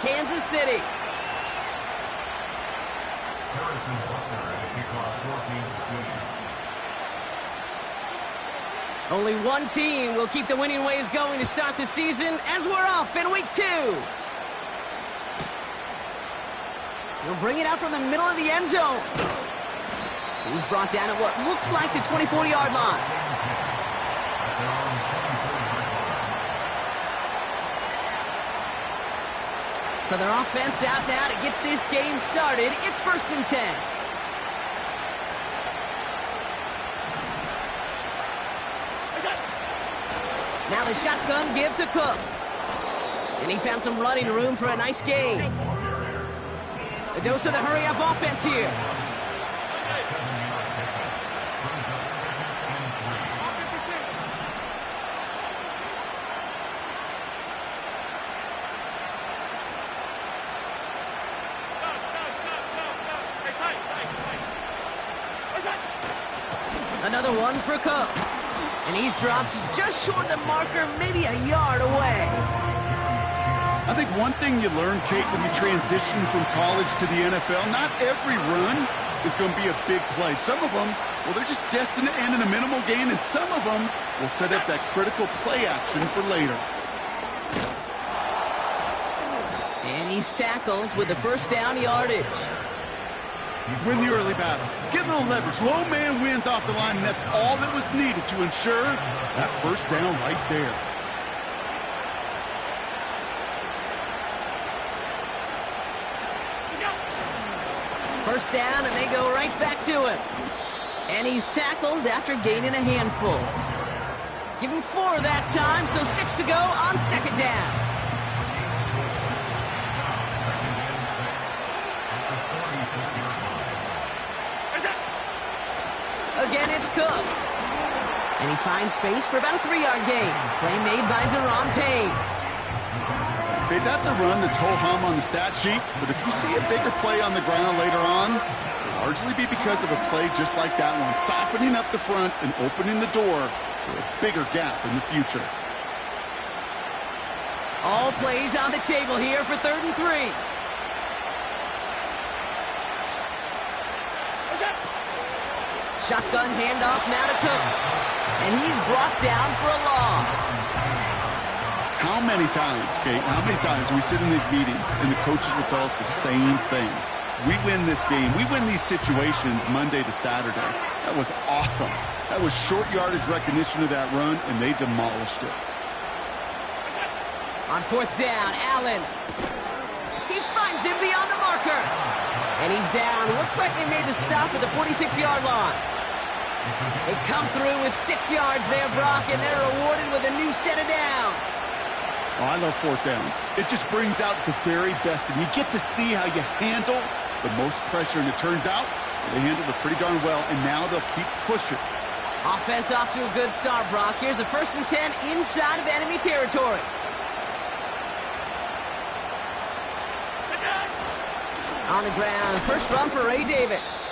Kansas City. Only one team will keep the winning ways going to start the season as we're off in week 2. He'll bring it out from the middle of the end zone. He's brought down at what looks like the 24-yard line. So their offense out now to get this game started. It's 1st and 10. Now the shotgun give to Cook. And he found some running room for a nice gain. A dose of the hurry-up offense here. Another one for Cook. And he's dropped just short of the marker, maybe a yard away. I think one thing you learn, Kate, when you transition from college to the NFL, not every run is going to be a big play. Some of them, well, they're just destined to end in a minimal gain, and some of them will set up that critical play action for later. And he's tackled with the 1st down yardage. Win the early battle. Get a little leverage. Low man wins off the line, and that's all that was needed to ensure that 1st down right there. First down, and they go right back to him. And he's tackled after gaining a handful. Give him 4 that time, so 6 to go on 2nd down. Again, it's Cook. And he finds space for about a 3-yard gain. Play made by Deron Payne. Okay, that's a run that's ho-hum on the stat sheet, but if you see a bigger play on the ground later on, it'll largely be because of a play just like that one, softening up the front and opening the door for a bigger gap in the future. All plays on the table here for 3rd and 3. Shotgun handoff now to Cook. And he's brought down for a loss. How many times, Kate, how many times do we sit in these meetings and the coaches will tell us the same thing? We win this game. We win these situations Monday to Saturday. That was awesome. That was short yardage recognition of that run, and they demolished it. On 4th down, Allen. He finds him beyond the marker. And he's down. Looks like they made the stop at the 46-yard line. They come through with 6 yards there, Brock, and they're rewarded with a new set of downs. Oh, I love 4th downs. It just brings out the very best, and you get to see how you handle the most pressure, and it turns out they handled it pretty darn well, and now they'll keep pushing. Offense off to a good start, Brock. Here's a 1st and 10 inside of enemy territory. On the ground, first run for Ray Davis.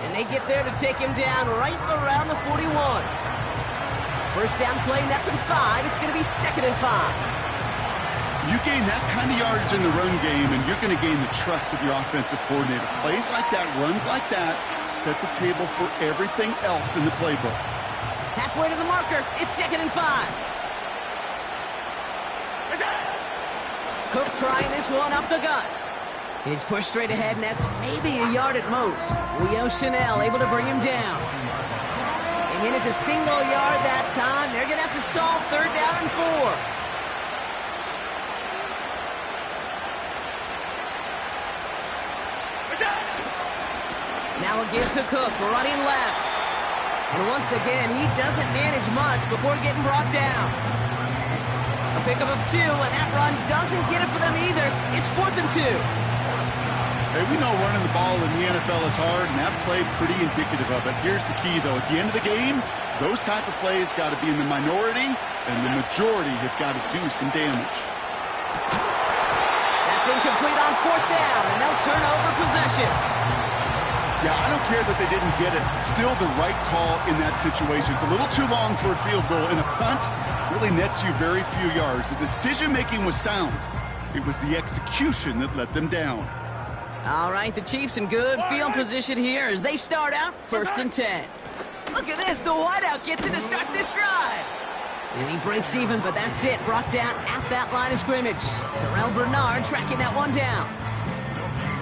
And they get there to take him down right around the 41. First down play, nets him 5. It's going to be 2nd and 5. You gain that kind of yardage in the run game, and you're going to gain the trust of your offensive coordinator. Plays like that, runs like that, set the table for everything else in the playbook. Halfway to the marker, it's 2nd and 5. Cook trying this one up the gut. He's pushed straight ahead, and that's maybe a yard at most. Leo Chanel able to bring him down. And in it's a single yard that time. They're going to have to solve 3rd down and 4. Now a give to Cook, running left. And once again, he doesn't manage much before getting brought down. A pickup of 2, and that run doesn't get it for them either. It's 4th and 2. Hey, we know running the ball in the NFL is hard, and that play pretty indicative of it. Here's the key, though. At the end of the game, those type of plays got to be in the minority, and the majority have got to do some damage. That's incomplete on 4th down, and they'll turn over possession. Yeah, I don't care that they didn't get it. Still the right call in that situation. It's a little too long for a field goal, and a punt really nets you very few yards. The decision-making was sound. It was the execution that let them down. All right, the Chiefs in good field position here as they start out 1st and 10. Look at this, the wideout gets in to start this drive. And he breaks even, but that's it. Brought down at that line of scrimmage. Terrell Bernard tracking that one down.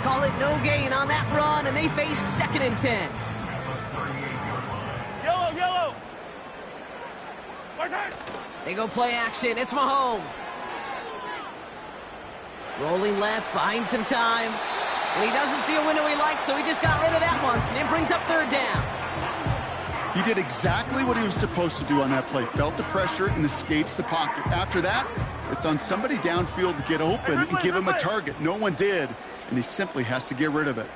Call it no gain on that run, and they face 2nd and 10. Yellow. They go play action. It's Mahomes. Rolling left, buying some time. And he doesn't see a window he likes, so he just got rid of that one. And it brings up 3rd down. He did exactly what he was supposed to do on that play. Felt the pressure and escapes the pocket. After that, it's on somebody downfield to get open and give him a target. No one did, and he simply has to get rid of it.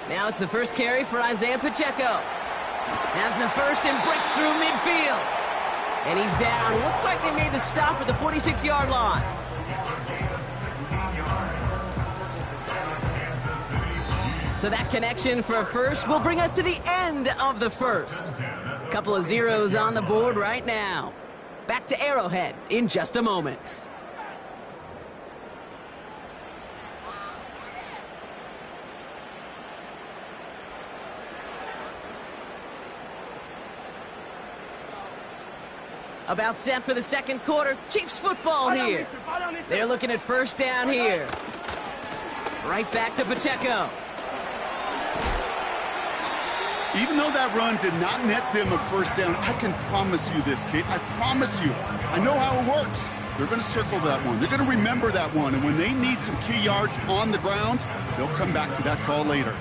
Now it's the first carry for Isaiah Pacheco. Has the first and breaks through midfield. And he's down. Looks like they made the stop at the 46-yard line. So that connection for a first will bring us to the end of the first. Couple of zeros on the board right now. Back to Arrowhead in just a moment. About set for the 2nd quarter. Chiefs football here. They're looking at 1st down here. Right back to Pacheco. Even though that run did not net them a 1st down, I can promise you this, Kate. I promise you. I know how it works. They're going to circle that one. They're going to remember that one. And when they need some key yards on the ground, they'll come back to that call later.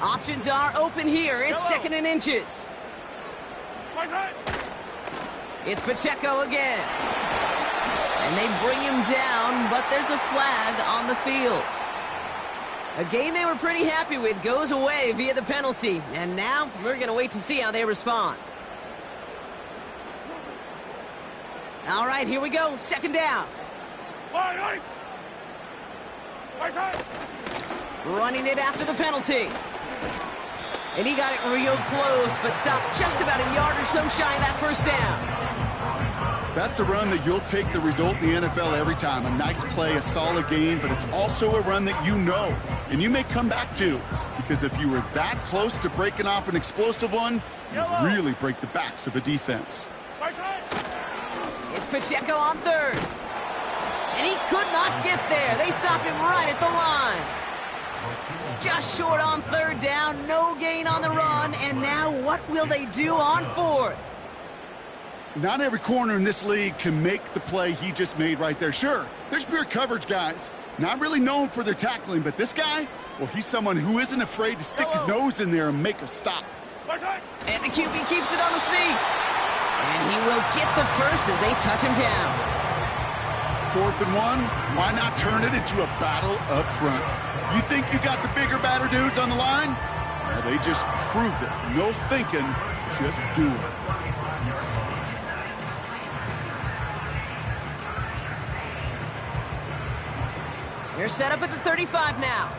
Options are open here. It's 2nd and inches. It's Pacheco again. And they bring him down, but there's a flag on the field. A game they were pretty happy with goes away via the penalty. And now we're going to wait to see how they respond. All right, here we go. 2nd down. Running it after the penalty. And he got it real close, but stopped just about a yard or so shy of that 1st down. That's a run that you'll take the result in the NFL every time. A nice play, a solid game, but it's also a run that you know, and you may come back to, because if you were that close to breaking off an explosive one, you really break the backs of a defense. It's Pacheco on 3rd. And he could not get there. They stop him right at the line. Just short on 3rd down, no gain on the run, and now what will they do on 4th? Not every corner in this league can make the play he just made right there. Sure, there's pure coverage guys, not really known for their tackling, but this guy, well, he's someone who isn't afraid to stick his nose in there and make a stop. And the QB keeps it on the sneak. And he will get the first as they touch him down. 4th and 1, why not turn it into a battle up front? You think you got the bigger, badder dudes on the line? Well, they just proved it. No thinking, just do it. They're set up at the 35 now.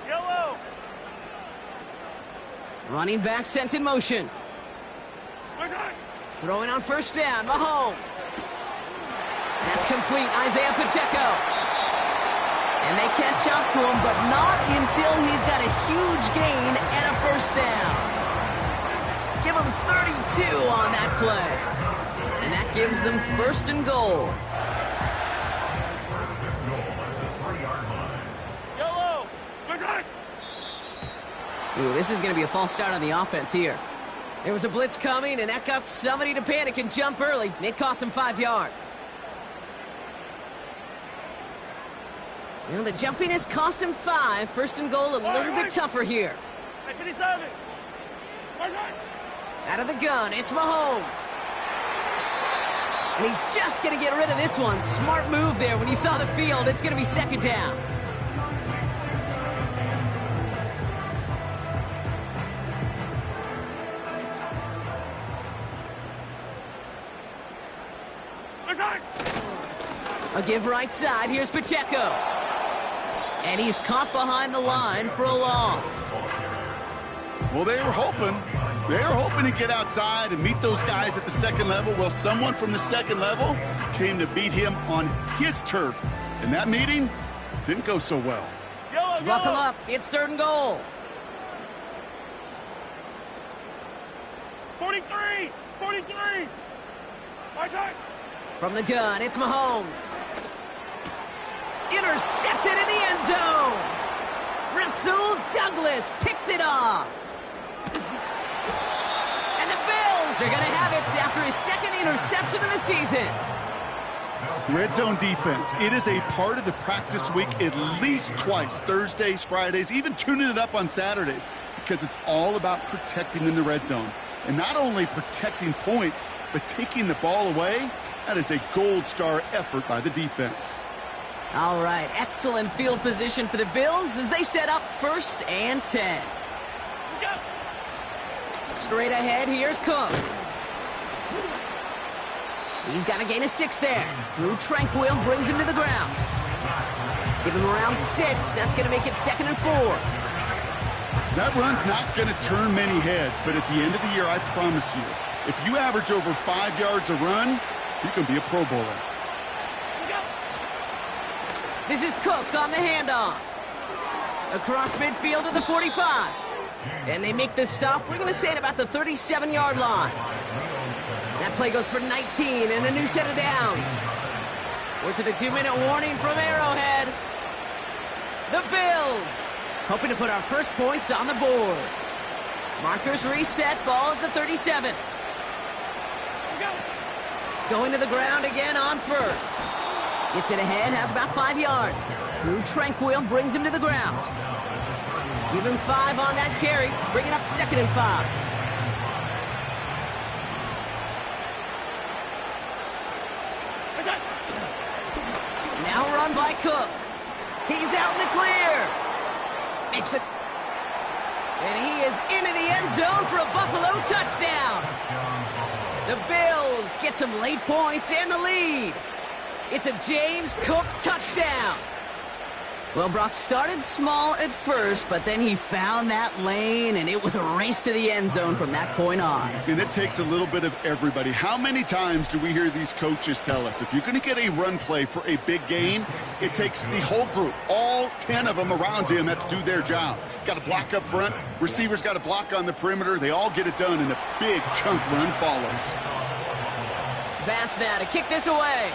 Yellow. Running back sent in motion. Throwing on 1st down, Mahomes. That's complete, Isaiah Pacheco. And they catch up to him, but not until he's got a huge gain and a 1st down. Give him 32 on that play. And that gives them 1st and goal. Ooh, this is going to be a false start on the offense here. There was a blitz coming, and that got somebody to panic and jump early. It cost him 5 yards. Well, the jumpiness cost him 5. 1st and goal, a little bit tougher here. Out of the gun, it's Mahomes. And he's just going to get rid of this one. Smart move there. When you saw the field, it's going to be 2nd down. A give right side. Here's Pacheco. And he's caught behind the line for a loss. Well, they were hoping They're hoping to get outside and meet those guys at the second level. Well, someone from the second level came to beat him on his turf. And that meeting didn't go so well. Buckle up. It's 3rd and goal. 43! 43! My side! From the gun, it's Mahomes. Intercepted in the end zone. Rasul Douglas picks it off. And the Bills are going to have it after his 2nd interception of the season. Red zone defense. It is a part of the practice week at least twice. Thursdays, Fridays, even tuning it up on Saturdays. Because it's all about protecting in the red zone. And not only protecting points, but taking the ball away. That is a gold star effort by the defense. All right, excellent field position for the Bills as they set up 1st and 10. Straight ahead, here's Cook. He's got a gain of 6 there. Drew Tranquil brings him to the ground. Give him around 6. That's going to make it 2nd and 4. That run's not going to turn many heads, but at the end of the year, I promise you, if you average over 5 yards a run, you can be a Pro Bowler. This is Cook on the handoff. Across midfield to the 45. And they make the stop, we're going to say at about the 37-yard line. That play goes for 19 and a new set of downs. We're to the 2-minute warning from Arrowhead. The Bills hoping to put our first points on the board. Markers reset, ball at the 37. Going to the ground again on 1st. Gets it ahead, has about 5 yards. Drew Tranquil brings him to the ground. Give him 5 on that carry, bring it up 2nd and 5. Now run by Cook. He's out in the clear. Makes it. And he is into the end zone for a Buffalo touchdown. The Bills get some late points and the lead. It's a James Cook touchdown. Well, Brock started small at first, but then he found that lane, and it was a race to the end zone from that point on. And it takes a little bit of everybody. How many times do we hear these coaches tell us, if you're going to get a run play for a big gain, it takes the whole group, all 10 of them around him have to do their job. Got to block up front, receivers got to block on the perimeter, they all get it done, and a big chunk run follows. Bass now to kick this away.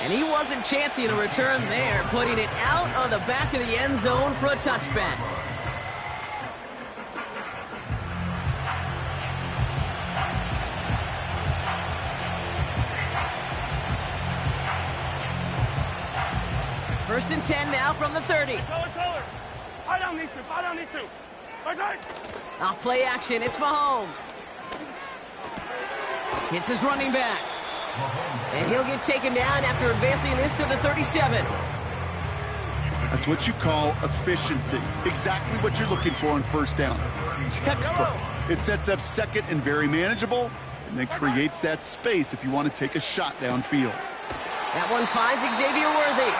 And he wasn't chancing a return there, putting it out of the back of the end zone for a touchback. First and 10 now from the 30. Color. Fire down these two. My side. Off play action, it's Mahomes. Hits his running back. And he'll get taken down after advancing this to the 37. That's what you call efficiency. Exactly what you're looking for on 1st down. Textbook. It sets up 2nd and very manageable, and then creates that space if you want to take a shot downfield. That one finds Xavier Worthy.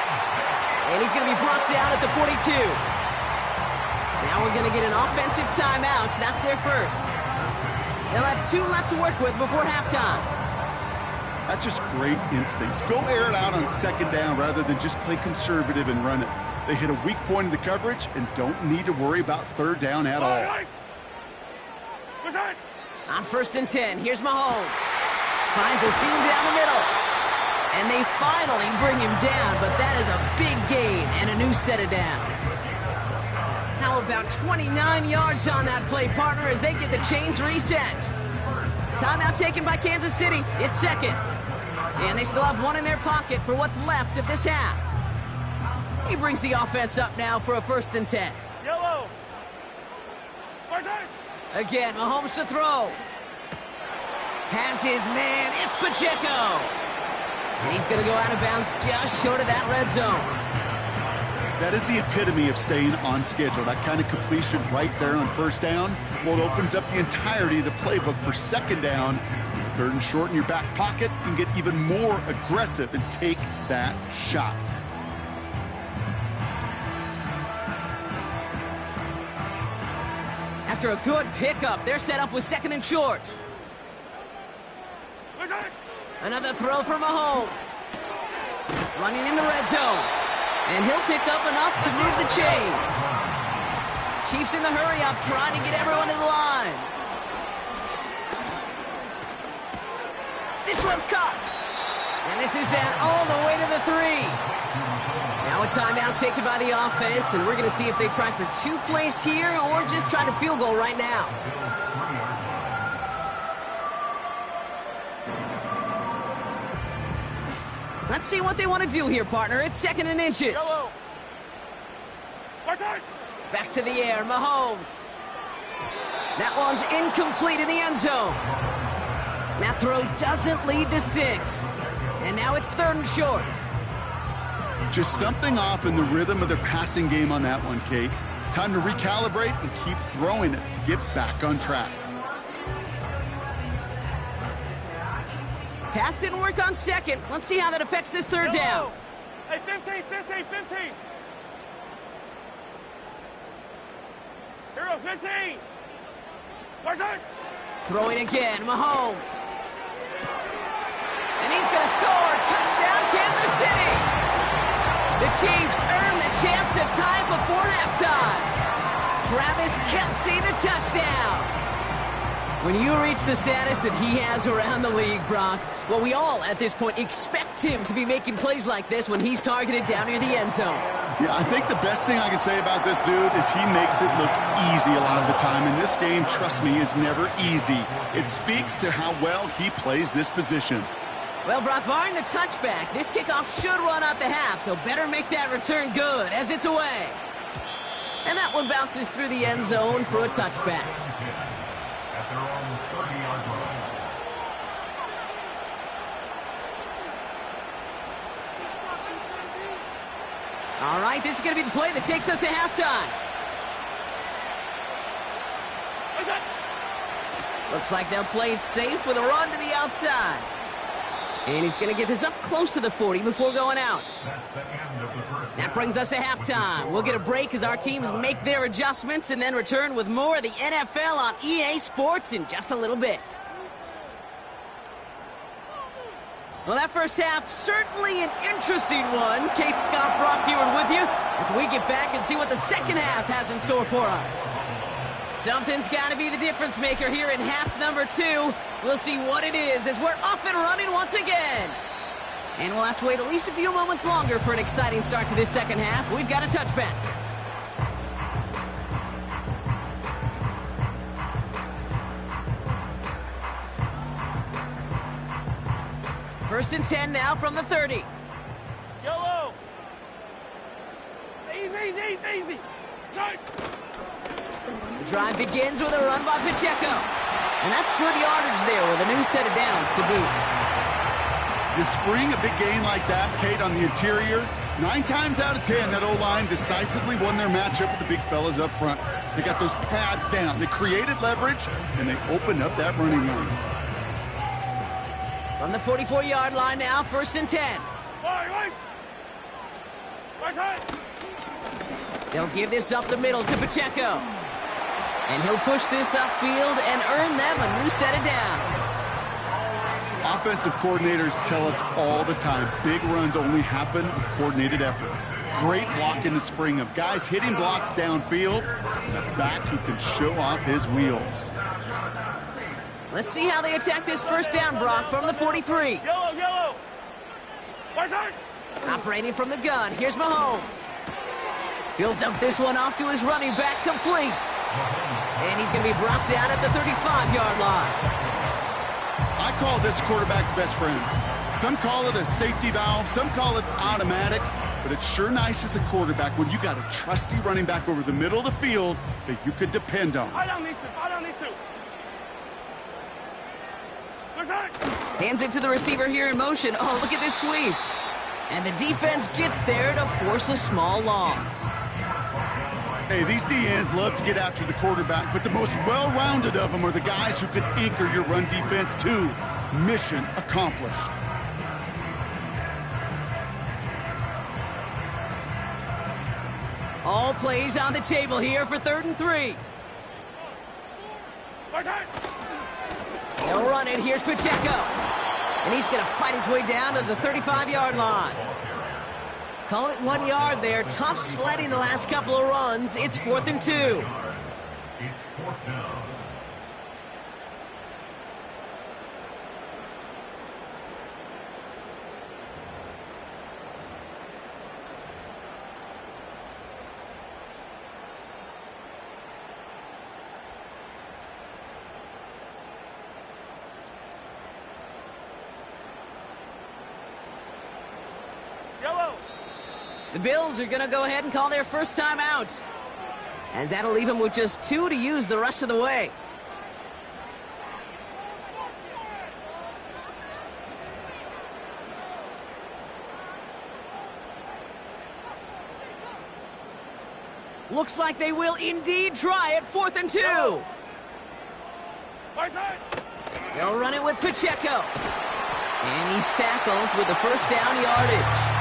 And he's going to be brought down at the 42. Now we're going to get an offensive timeout, so that's their first. They'll have 2 left to work with before halftime. That's just great instincts. Go air it out on 2nd down rather than just play conservative and run it. They hit a weak point in the coverage and don't need to worry about 3rd down at all. On 1st and 10, here's Mahomes. Finds a seam down the middle. And they finally bring him down, but that is a big gain and a new set of downs. How about 29 yards on that play, partner, as they get the chains reset. Timeout taken by Kansas City. It's 2nd. And they still have 1 in their pocket for what's left of this half. He brings the offense up now for a 1st and 10. Yellow. Again, Mahomes to throw. Has his man. It's Pacheco. And he's going to go out of bounds just short of that red zone. That is the epitome of staying on schedule. That kind of completion right there on 1st down. Well, it opens up the entirety of the playbook for 2nd down. 3rd and short in your back pocket. You can get even more aggressive and take that shot. after a good pickup. They're set up with 2nd and short. Another throw for Mahomes. Running in the red zone. And he'll pick up enough to move the chains. Chiefs in the hurry up, trying to get everyone in the line. This one's caught. And this is down all the way to the 3. Now a timeout taken by the offense, and we're going to see if they try for 2 plays here or just try to field goal right now. Let's see what they want to do here, partner. It's 2nd and inches. Back to the air, Mahomes. That one's incomplete in the end zone. That throw doesn't lead to 6. And now it's 3rd and short. Just something off in the rhythm of their passing game on that one, Kate. Time to recalibrate and keep throwing it to get back on track. Pass didn't work on 2nd. Let's see how that affects this 3rd down. Hey, 15. Hero, 15. Watch it. Throwing again, Mahomes. And he's going to score. Touchdown, Kansas City. The Chiefs earn the chance to tie before halftime. Travis Kelce, the touchdown. When you reach the status that he has around the league, Brock, well, we all at this point expect him to be making plays like this when he's targeted down near the end zone. Yeah, I think the best thing I can say about this dude is he makes it look easy a lot of the time. And this game, trust me, is never easy. It speaks to how well he plays this position. Well, Brock, barring the touchback, this kickoff should run out the half, so better make that return good as it's away. And that one bounces through the end zone for a touchback. All right, this is going to be the play that takes us to halftime. Looks like they'll play it safe with a run to the outside. And he's going to get this up close to the 40 before going out. That brings us to halftime. We'll get a break as our teams make their adjustments and then return with more of the NFL on EA Sports in just a little bit. Well, that first half, certainly an interesting one. Kate, Scott, Brock here with you as we get back and see what the second half has in store for us. Something's got to be the difference maker here in half number 2. We'll see what it is as we're off and running once again. And we'll have to wait at least a few moments longer for an exciting start to this second half. We've got a touchback. First and 10 now from the 30. Yellow. Easy. Shot. The drive begins with a run by Pacheco. And that's good yardage there with a new set of downs to boot. You spring a big gain like that, Kate, on the interior, 9 times out of 10, that O-line decisively won their matchup with the big fellas up front. They got those pads down. They created leverage, and they opened up that running lane. From the 44-yard line now, first and 10. Right side. They'll give this up the middle to Pacheco. And he'll push this upfield and earn them a new set of downs. Offensive coordinators tell us all the time, big runs only happen with coordinated efforts. Great block in the spring of guys hitting blocks downfield, and a back who can show off his wheels. Let's see how they attack this first down, Brock, from the 43. Yellow. Right side. Operating from the gun, here's Mahomes. He'll dump this one off to his running back, complete. And he's going to be brought down at the 35-yard line. I call this quarterback's best friend. Some call it a safety valve, some call it automatic, but it's sure nice as a quarterback when you got a trusty running back over the middle of the field that you could depend on. Eye down these two. Hands it to the receiver here in motion. Oh, look at this sweep. And the defense gets there to force a small loss. Hey, these DNs love to get after the quarterback, but the most well-rounded of them are the guys who can anchor your run defense too. Mission accomplished. All plays on the table here for 3rd and 3. They'll run it. Here's Pacheco. And he's going to fight his way down to the 35-yard line. Call it 1 yard there. Tough sledding the last couple of runs. It's 4th and 2. It's 4th down. The Bills are going to go ahead and call their first time out, as that'll leave them with just 2 to use the rest of the way. Looks like they will indeed try it. 4th and 2. They'll run it with Pacheco. And he's tackled with the first down yardage.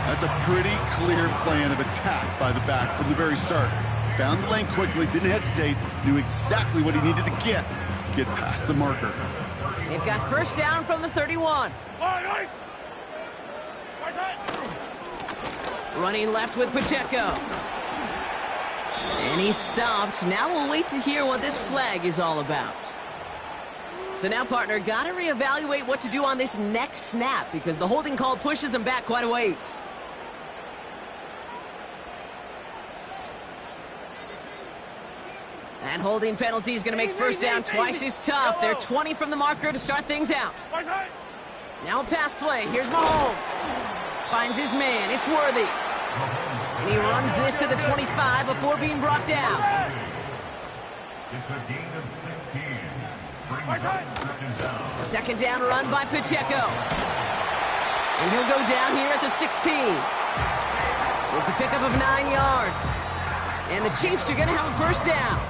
That's a pretty clear plan of attack by the back from the very start. Found the lane quickly, didn't hesitate, knew exactly what he needed to get past the marker. They've got first down from the 31. Running left with Pacheco. And he's stopped. Now we'll wait to hear what this flag is all about. So now, partner, got to reevaluate what to do on this next snap because the holding call pushes him back quite a ways. And holding penalty is going to make first down twice as tough. They're 20 from the marker to start things out. Now a pass play. Here's Mahomes. Finds his man. It's Worthy. And he runs this to the 25 before being brought down. It's a gain of 16. Brings up second down. A second down run by Pacheco. And he'll go down here at the 16. It's a pickup of 9 yards. And the Chiefs are going to have a first down.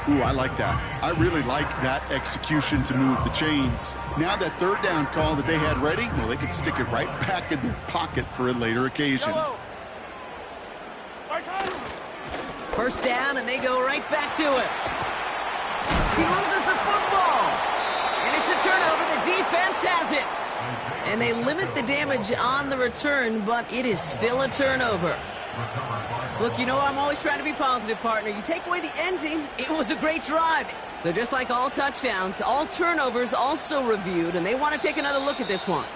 Ooh, I like that. I really like that execution to move the chains. Now that third down call that they had ready, well, they could stick it right back in their pocket for a later occasion. First down, and they go right back to it. He loses the football. And it's a turnover. The defense has it. And they limit the damage on the return, but it is still a turnover. Look, you know I'm always trying to be positive, partner. You take away the ending, it was a great drive. So just like all touchdowns, all turnovers also reviewed, and they want to take another look at this one.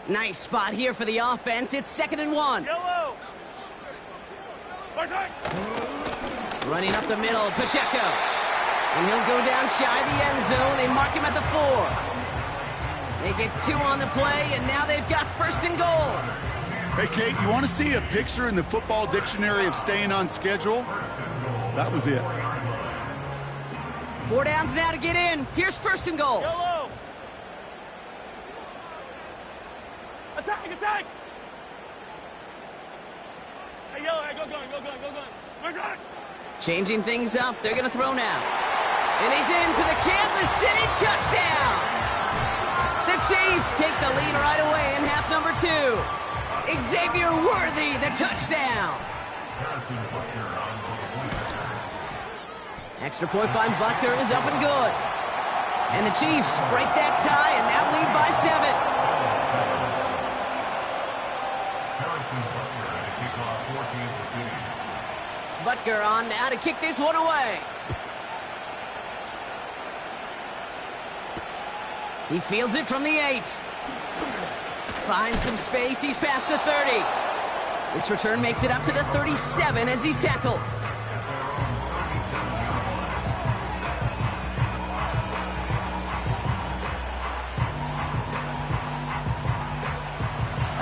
Nice spot here for the offense. It's 2nd and 1. Running up the middle, Pacheco. And he'll go down shy of the end zone. They mark him at the 4. They get 2 on the play, and now they've got first and goal. Hey, Kate, you want to see a picture in the football dictionary of staying on schedule? That was it. 4 downs now to get in. Here's first and goal. Attack! Hey, yellow, hey, go gun. Changing things up. They're going to throw now. And he's in for the Kansas City touchdown. The Chiefs take the lead right away in half number 2. Xavier Worthy, the touchdown. Extra point by Butker is up and good. And the Chiefs break that tie and now lead by 7. Butker on now to kick this one away. He fields it from the 8. Finds some space. He's past the 30. This return makes it up to the 37 as he's tackled.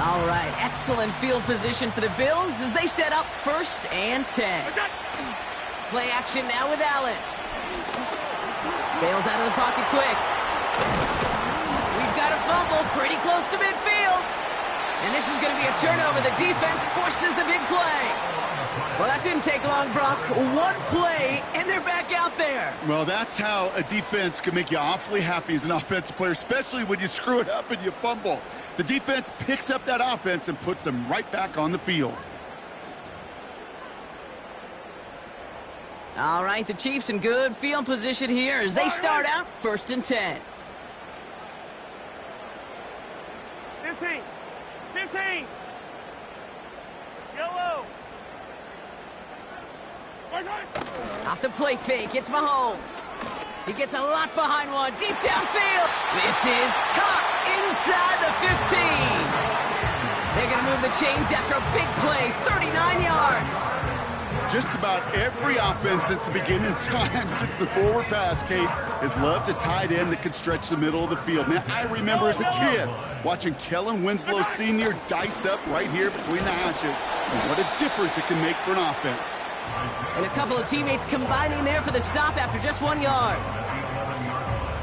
All right, excellent field position for the Bills as they set up 1st and 10. Play action now with Allen. Bails out of the pocket quick. We've got a fumble pretty close to midfield. And this is going to be a turnover. The defense forces the big play. Well, that didn't take long, Brock. One play, and they're back out there. Well, that's how a defense can make you awfully happy as an offensive player, especially when you screw it up and you fumble. The defense picks up that offense and puts them right back on the field. All right, the Chiefs in good field position here as they start out 1st and 10. 15. 15. Yellow. Off the play fake, it's Mahomes. He gets a lot behind one, deep downfield. This is caught inside the 15. They're going to move the chains after a big play, 39 yards. Just about every offense since the beginning of time, since the forward pass, Kate, has loved a tight end that can stretch the middle of the field. Man, I remember as a kid watching Kellen Winslow Sr. dice up right here between the hashes. And what a difference it can make for an offense. And a couple of teammates combining there for the stop after just 1 yard.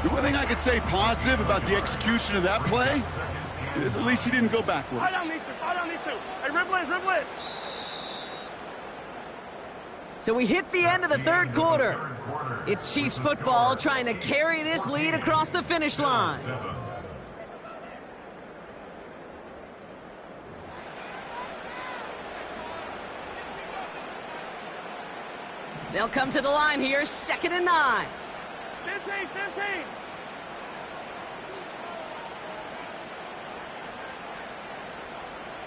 The one thing I could say positive about the execution of that play is at least he didn't go backwards. Fall down these two. Hey, dribble it. So we hit the end of the third quarter. It's Chiefs football trying to carry this lead across the finish line. They'll come to the line here, 2nd and 9. 15.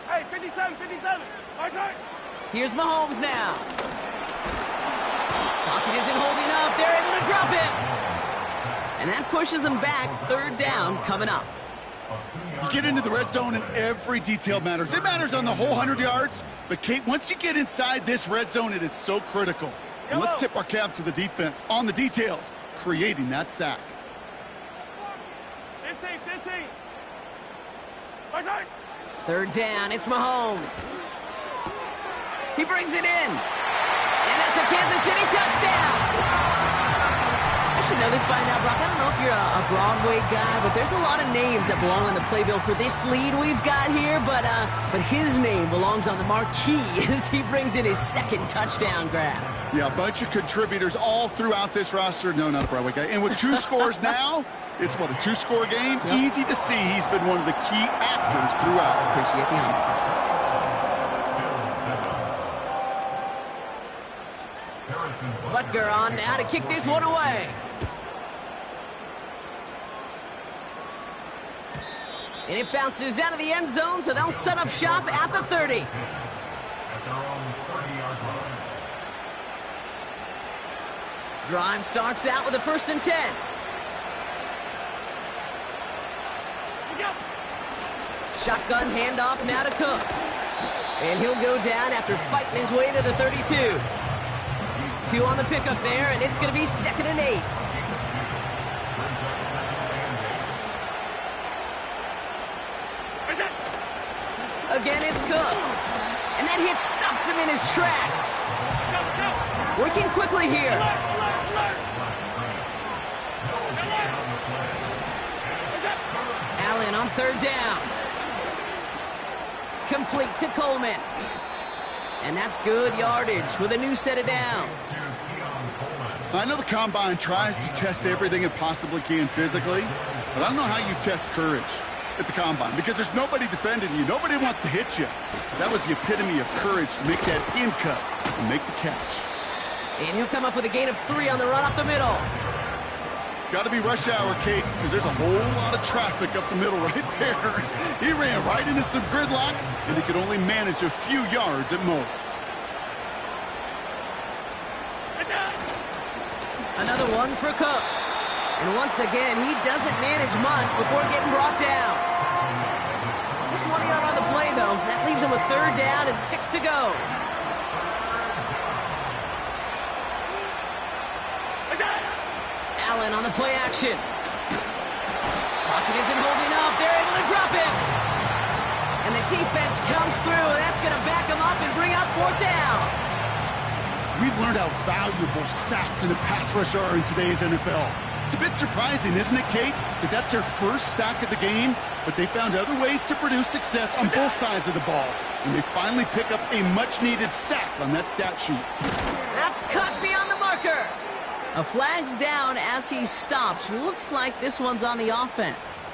Hey, 57. Right side. Here's Mahomes now. Pocket isn't holding up. They're able to drop it. And that pushes them back. 3rd down coming up. You get into the red zone and every detail matters. It matters on the whole 100 yards. But, Kate, once you get inside this red zone, it is so critical. And let's tip our cap to the defense on the details, creating that sack. 15. Right side. 3rd down. It's Mahomes. He brings it in. And that's a Kansas City touchdown. I should know this by now, Brock. I don't know if you're a Broadway guy, but there's a lot of names that belong on the playbill for this lead we've got here. But his name belongs on the marquee as he brings in his 2nd touchdown grab. Yeah, a bunch of contributors all throughout this roster. No, not a Broadway guy. And with 2 scores now, it's what, a 2-score game? Yep. Easy to see he's been one of the key actors throughout. Appreciate the honesty. Butker on now to kick this one away. And it bounces out of the end zone, so they'll set up shop at the 30. Drive starts out with a 1st and 10. Shotgun handoff now to Cook. And he'll go down after fighting his way to the 32. 2 on the pickup there, and it's going to be 2nd and 8. Again, it's Cook. And that hit stops him in his tracks. Working quickly here. Allen on 3rd down. Complete to Coleman. And that's good yardage with a new set of downs. I know the Combine tries to test everything it possibly can physically, but I don't know how you test courage at the Combine because there's nobody defending you. Nobody wants to hit you. That was the epitome of courage to make that in cut and make the catch. And he'll come up with a gain of 3 on the run up the middle. Got to be rush hour, Kate, because there's a whole lot of traffic up the middle right there. He ran right into some gridlock, and he could only manage a few yards at most. Another one for Cook. And once again, he doesn't manage much before getting brought down. Just 1 yard on the play, though. That leaves him with 3rd down and 6 to go. Allen on the play action. Pocket isn't holding up. They're able to drop him. And the defense comes through. That's going to back him up and bring up 4th down. We've learned how valuable sacks and a pass rush are in today's NFL. It's a bit surprising, isn't it, Kate, that that's their first sack of the game, but they found other ways to produce success on both sides of the ball. And they finally pick up a much-needed sack on that stat sheet. That's cut beyond the marker. A flag's down as he stops. Looks like this one's on the offense.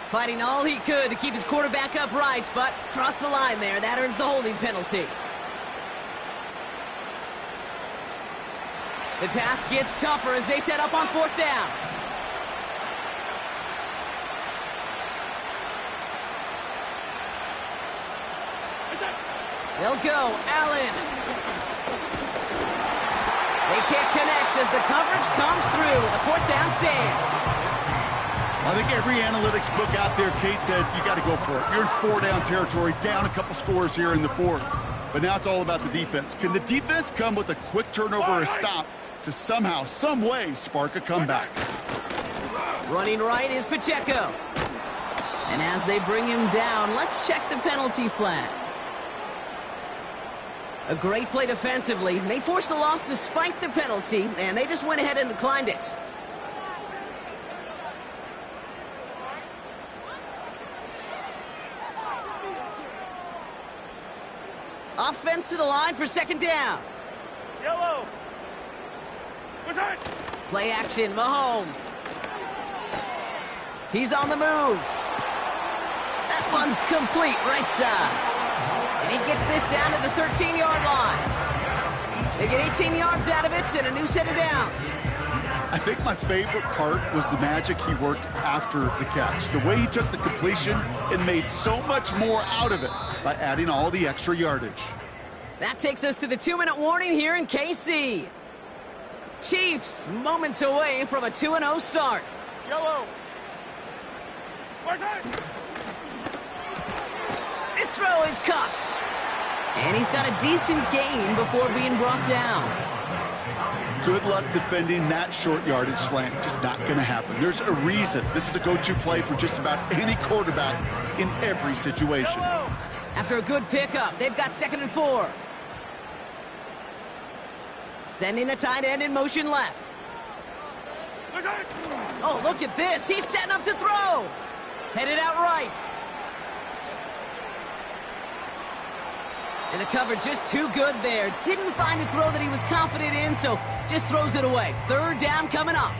Fighting all he could to keep his quarterback upright, but crossed the line there. That earns the holding penalty. The task gets tougher as they set up on 4th down. They'll go. Allen. They can't connect as the coverage comes through. The 4th down stand. I think every analytics book out there, Kate, said you got to go for it. You're in 4-down territory, down a couple scores here in the 4th. But now it's all about the defense. Can the defense come with a quick turnover or a stop to somehow, some way, spark a comeback? Running right is Pacheco. And as they bring him down, let's check the penalty flag. A great play defensively. They forced a loss despite the penalty, and they just went ahead and declined it. Offense to the line for 2nd down. Yellow. Play action, Mahomes. He's on the move. That one's complete, right side. And he gets this down to the 13-yard line. They get 18 yards out of it and a new set of downs. I think my favorite part was the magic he worked after the catch. The way he took the completion and made so much more out of it by adding all the extra yardage. That takes us to the 2-minute warning here in KC. Chiefs moments away from a 2-0 start. Yellow. This throw is caught. And he's got a decent gain before being brought down. Good luck defending that short yardage slant. Just not going to happen. There's a reason. This is a go-to play for just about any quarterback in every situation. After a good pickup, they've got 2nd and 4. Sending the tight end in motion left. Oh, look at this. He's setting up to throw. Headed out right. And the cover just too good there. Didn't find a throw that he was confident in, so just throws it away. 3rd down coming up.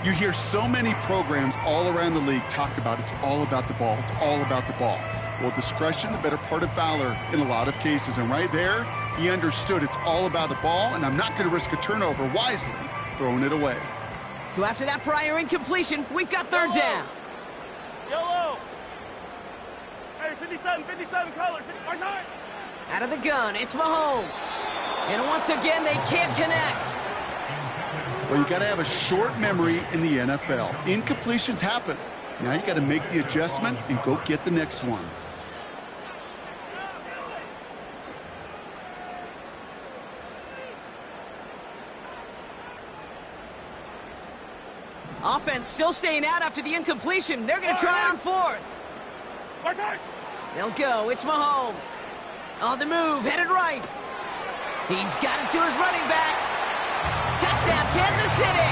You hear so many programs all around the league talk about it's all about the ball. It's all about the ball. Well, discretion, the better part of valor in a lot of cases. And right there, he understood it's all about the ball, and I'm not going to risk a turnover wisely, throwing it away. So after that prior incompletion, we've got 3rd down. Yellow. Hey, 57 colors. Out of the gun, it's Mahomes. And once again, they can't connect. Well, you got to have a short memory in the NFL. Incompletions happen. Now you got to make the adjustment and go get the next one. Offense still staying out after the incompletion. They're going to try on 4th. They'll go. It's Mahomes. On the move, headed right. He's got it to his running back. Touchdown, Kansas City.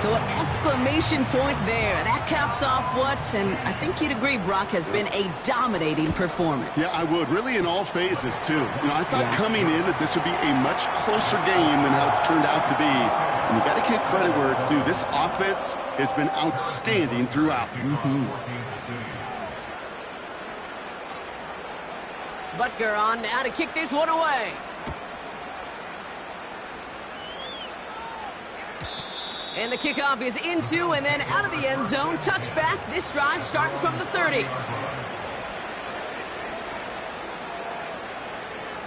So an exclamation point there. That caps off what, and I think you'd agree, Brock, has been a dominating performance. Yeah, I would. Really in all phases, too. You know, I thought coming in that this would be a much closer game than how it's turned out to be. And you got to give credit where it's due. This offense has been outstanding throughout. Butker on now to kick this one away. And the kickoff is into and then out of the end zone. Touchback. This drive starting from the 30.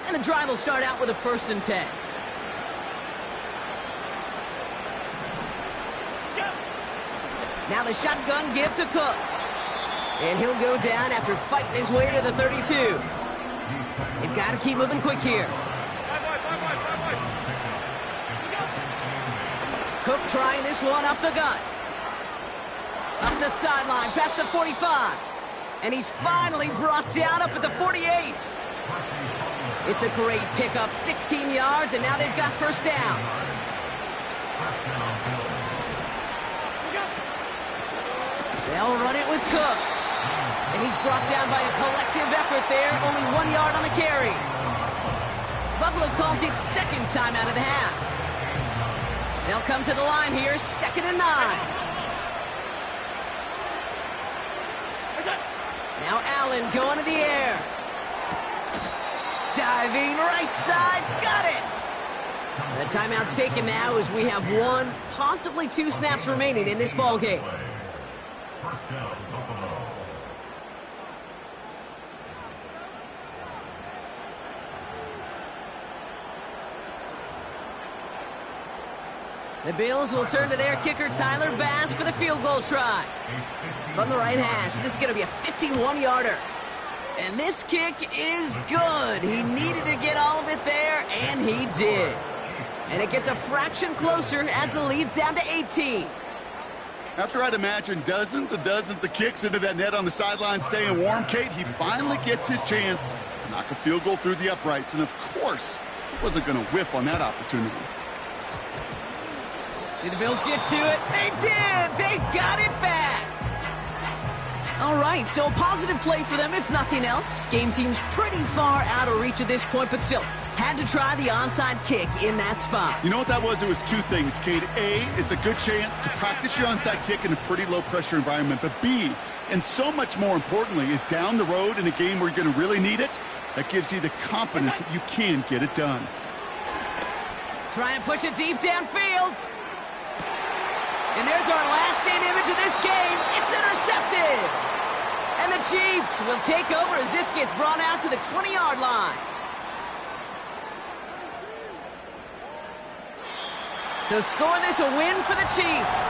And the drive will start out with a 1st and 10. Now the shotgun give to Cook. And he'll go down after fighting his way to the 32. They've got to keep moving quick here. Cook trying this one up the gut. Up the sideline, past the 45. And he's finally brought down up at the 48. It's a great pickup, 16 yards, and now they've got 1st down. They'll run it with Cook. And he's brought down by a collective effort there. Only 1 yard on the carry. Buffalo calls it second time out of the half. They'll come to the line here, 2nd and 9. Now Allen going to the air. Diving right side, got it! The timeout's taken now as we have 1, possibly 2 snaps remaining in this ball game. First down, Buffalo. The Bills will turn to their kicker, Tyler Bass, for the field goal try. From the right hash, this is going to be a 51-yarder. And this kick is good. He needed to get all of it there, and he did. And it gets a fraction closer as the lead's down to 18. After I'd imagine dozens and dozens of kicks into that net on the sideline staying warm, Kate, he finally gets his chance to knock a field goal through the uprights. And, of course, he wasn't going to whiff on that opportunity. Did the Bills get to it? They did! They got it back! All right, so a positive play for them, if nothing else. Game seems pretty far out of reach at this point, but still, had to try the onside kick in that spot. You know what that was? It was 2 things, Kate. A, it's a good chance to practice your onside kick in a pretty low-pressure environment. But B, and so much more importantly, is down the road in a game where you're going to really need it, that gives you the confidence that you can get it done. Try and push it deep downfield. And there's our last-stand image of this game. It's intercepted. And the Chiefs will take over as this gets brought out to the 20-yard line. So score this a win for the Chiefs.